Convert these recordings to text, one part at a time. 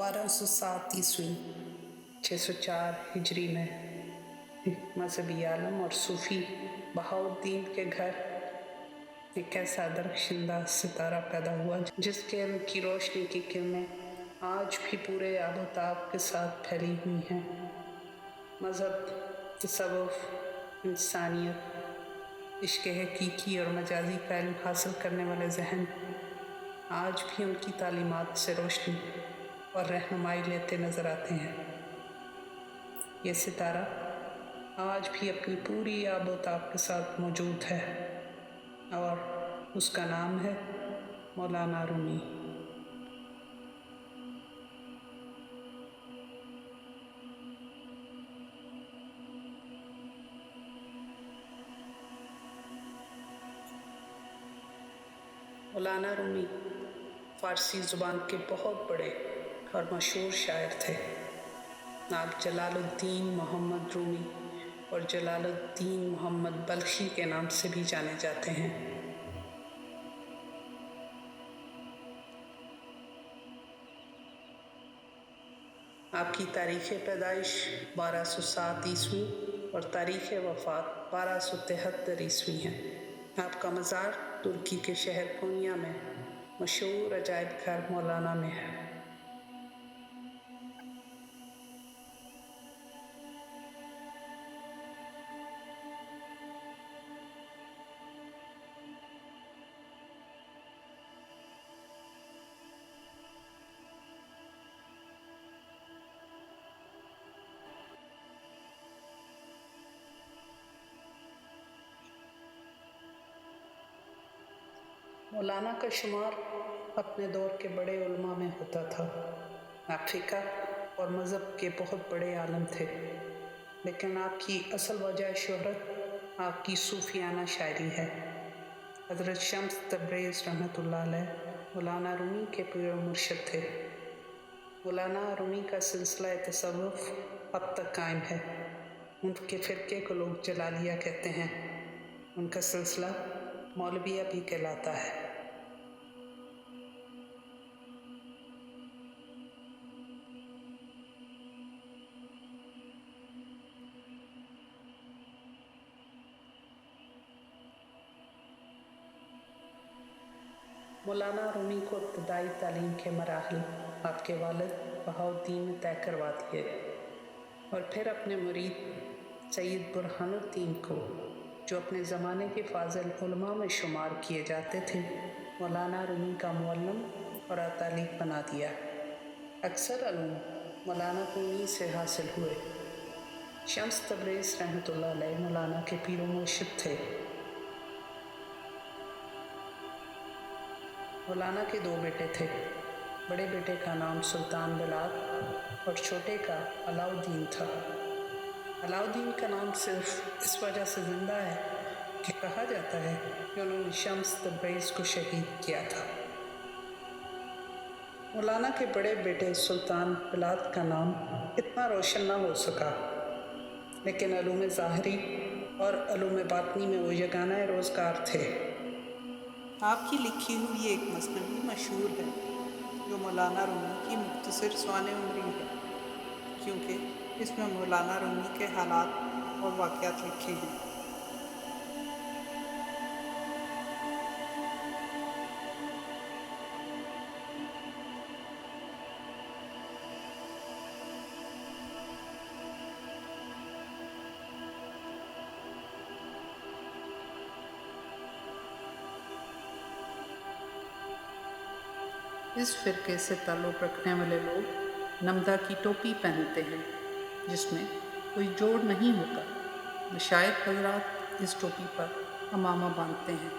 1207 ईस्वी 604 हिजरी में मजहबी आलम और सूफ़ी बहाउद्दीन के घर एक ऐसा दरख्शिंदा सितारा पैदा हुआ जिसके इल्म की रोशनी की किरणें आज भी पूरे आबोताब के साथ फैली हुई हैं। मज़हब, तसव्वुफ़, इंसानियत, इश्क़ हकीकी और मजाजी का इल्म हासिल करने वाले ज़हन आज भी उनकी तालीमात से रोशनी और रहनुमाई लेते नज़र आते हैं। ये सितारा आज भी अपनी पूरी आबोताब के साथ मौजूद है और उसका नाम है मौलाना रूमी। मौलाना रूमी फ़ारसी ज़ुबान के बहुत बड़े और मशहूर शायर थे। आप जलालुद्दीन मोहम्मद रूमी और जलालुद्दीन मोहम्मद बल्खी के नाम से भी जाने जाते हैं। आपकी तारीख़ पैदाइश 1207 ईस्वी और तारीख़ वफ़ात 1273 ईस्वी है। आपका मज़ार तुर्की के शहर कोनिया में मशहूर अजायब घर मौलाना में है। मौलाना का शुमार अपने दौर के बड़े उलमा में होता था। आप फ़िक़ह और मज़हब के बहुत बड़े आलम थे, लेकिन आपकी असल वजह शोहरत आपकी सूफियाना शायरी है। हज़रत शम्स तब्रेज़ रहमतुल्लाह अलैह मौलाना रूमी के पीर व मुर्शिद थे। मौलाना रूमी का सिलसिला तसव्वुफ़ अब तक कायम है। उनके फ़िरके को लोग जलालिया कहते हैं। उनका सिलसिला मौलविया भी कहलाता है। मौलाना रूमी को इब्तदाई तालीम के मराहिल आपके वालिद बहाउद्दीन ने तय करवा दिए और फिर अपने मुरीद सैयद बुरहानुद्दीन को, जो अपने ज़माने के फ़ाज़िल उलमा में शुमार किए जाते थे, मौलाना रूमी का मुअल्लिम और अतालिक बना दिया। अक्सर अलूम मौलाना रूमी से हासिल हुए। शम्स तब्रेज़ रहमतुल्लाह अलैह मौलाना के पीर व मुर्शिद थे। मौलाना के दो बेटे थे। बड़े बेटे का नाम सुल्तान बिलाल और छोटे का अलाउद्दीन था। अलाउद्दीन का नाम सिर्फ इस वजह से ज़िंदा है कि कहा जाता है कि उन्होंने शम्स तब्रेज़ को शहीद किया था। मौलाना के बड़े बेटे सुल्तान बिलाल का नाम इतना रोशन ना हो सका, लेकिन अलूम ज़ाहिरी और अलूम बातनी में वो यगाना रोज़गार थे। आपकी लिखी हुई एक मसनवी मशहूर है, जो मौलाना रूमी की मुख्तसर स्वाने उमरी है, क्योंकि इसमें मौलाना रूमी के हालात और वाक़यात लिखे हैं। इस फ़िरके से ताल्लुक़ रखने वाले लोग नमदा की टोपी पहनते हैं, जिसमें कोई जोड़ नहीं होता। मशाइख़ हज़रात इस टोपी पर अमामा बांधते हैं।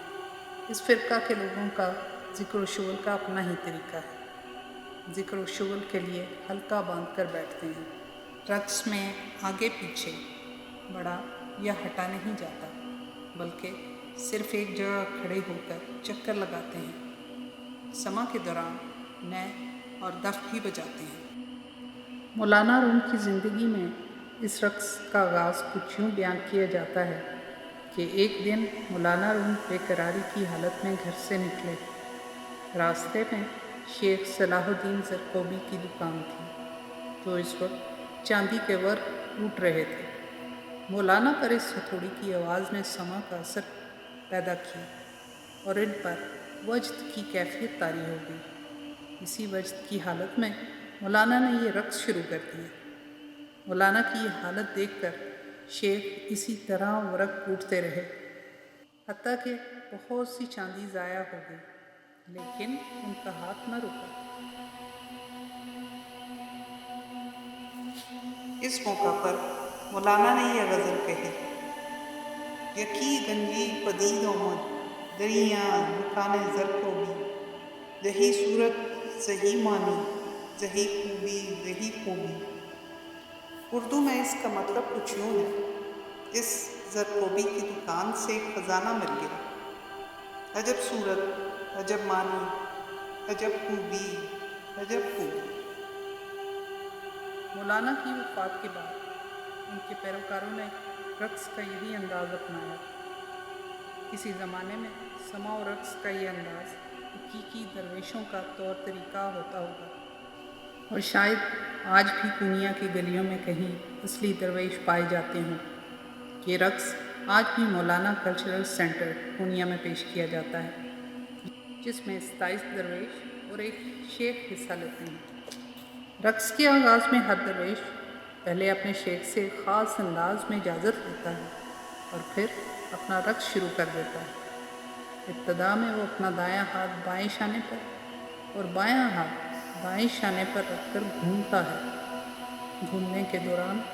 इस फ़िरका के लोगों का ज़िक्र व शुग़ल का अपना ही तरीका है। ज़िक्र व शुग़ल के लिए हल्का बांध कर बैठते हैं। रक़्स में आगे पीछे बढ़ा या हटा नहीं जाता, बल्कि सिर्फ़ एक जगह खड़े होकर चक्कर लगाते हैं। समा के दौरान नए और दफ भी बजाते हैं। मौलाना रूम की ज़िंदगी में इस रक़्स का आगाज़ कुछ यूँ बयान किया जाता है कि एक दिन मौलाना रूम बेकरारी की हालत में घर से निकले। रास्ते में शेख सलाहुद्दीन ज़रक़ोबी की दुकान थी, जो इस वक्त चांदी के वर्क टूट रहे थे। मौलाना पर इस हथौड़ी की आवाज़ ने समा का असर पैदा किया और इन पर वजद की कैफियत तारी हो गई। इसी वजद की हालत में मौलाना ने ये रक़्स शुरू कर दिया। मौलाना की ये हालत देखकर शेख इसी तरह वर्क कूटते रहे, हत्ता कि बहुत सी चांदी ज़ाया हो गई, लेकिन उनका हाथ न रुका। इस मौका पर मौलाना ने यह गज़ल कही: यकी गंजी पदीद आमद दरिया दुकान ज़रक़ोबी, जही सूरत सही मानी, जही खूबी जही खूबी। उर्दू में इसका मतलब कुछ यूँ है: इस ज़रक़ोबी की दुकान से एक ख़जाना मिल गया। अजब सूरत, अजब मानी, अजब खूबी, अजब खूबी। मौलाना की वफ़ात के बाद उनके पैरोकारों ने रक़्स का यही अंदाज़ अपनाया। किसी ज़माने में समा और रक़्स का ये अंदाज़ हकीकी दरवेशों का तौर तरीक़ा होता होगा, और शायद आज भी दुनिया की गलियों में कहीं असली दरवेश पाए जाते हों। ये रक़्स आज भी मौलाना कल्चरल सेंटर पूर्णिया में पेश किया जाता है, जिसमें 27 दरवेश और एक शेख हिस्सा लेते हैं। रक़्स के आगाज़ में हर दरवेश पहले अपने शेख से ख़ास अंदाज में इजाज़त लेता है और फिर अपना रक़्स शुरू कर देता है। इब्तदा में वो अपना दायां हाथ बाएं शाने पर और बायां हाथ दाएं शाने पर रखकर घूमता है। घूमने के दौरान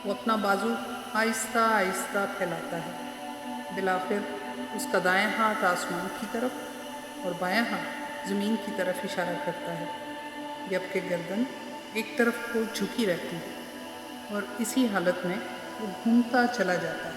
वो अपना बाजू आहिस्ता आहिस्ता फैलाता है। बिलाखिर उसका दायां हाथ आसमान की तरफ और बायां हाथ ज़मीन की तरफ इशारा करता है, जबकि गर्दन एक तरफ को झुकी रहती है और इसी हालत में वो घूमता चला जाता है।